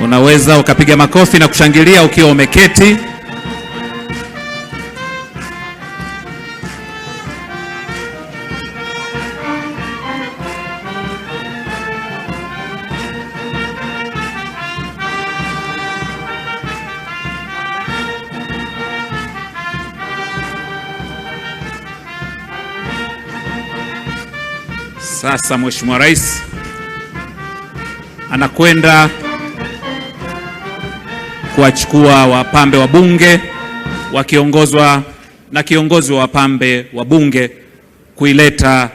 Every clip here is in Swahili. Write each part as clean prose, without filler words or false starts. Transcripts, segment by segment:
Unaweza ukapiga makofi na kushangilia ukiwa umeketi. Sasa Mheshimiwa Rais anakwenda kuwachukua wapambe wa bunge wakiongozwa na kiongozi wa wapambe wa bunge kuileta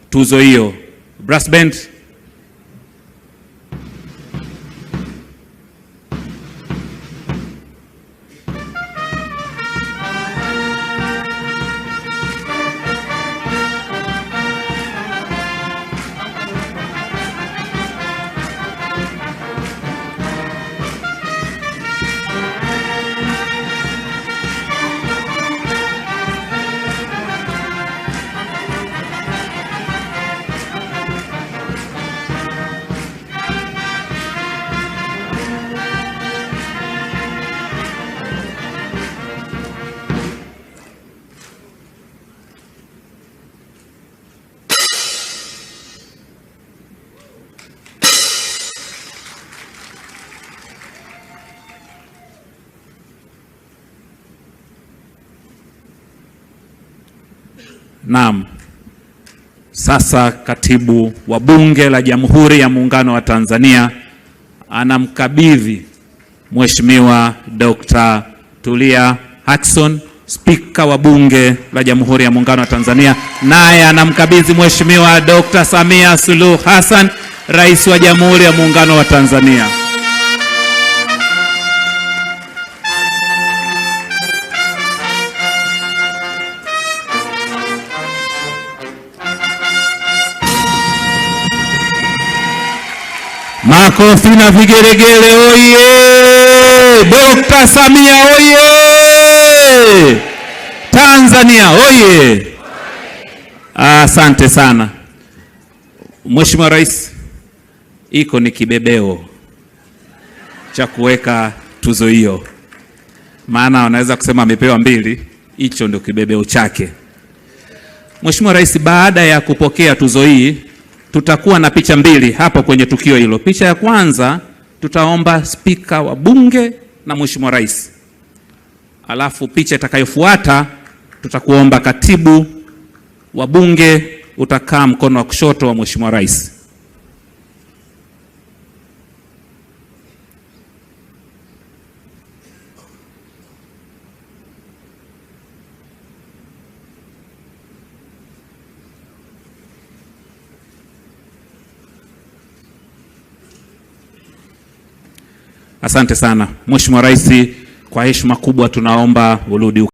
tuzo hiyo. Brass band. Naam. Sasa Katibu wa Bunge la Jamhuri ya Muungano wa Tanzania anamkabidhi Mheshimiwa Dr. Tulia Ackson, Spika wa Bunge la Jamhuri ya Muungano wa Tanzania, naye anamkabidhi Mheshimiwa Dr. Samia Suluhu Hassan, Rais wa Jamhuri ya Muungano wa Tanzania. Makofi na vigeregere oye! Dr. Samia oye! Tanzania oye! Asante sana. Mheshimiwa Rais, iko ni kibebeo cha kuweka tuzo hiyo. Maana wanaweza kusema amepewa 2, hicho ndio kibebeo chake. Mheshimiwa Rais, baada ya kupokea tuzo hii tutakuwa na picha 2 hapo kwenye tukio hilo. Picha ya kwanza tutaomba Spika wa Bunge na Mheshimiwa Rais. Alafu picha itakayofuata tutakuomba Katibu wa Bunge, utakaa mkono wa kushoto wa Mheshimiwa Rais. Asante sana. Mheshimiwa Rais, kwa heshima kubwa tunaomba urudi.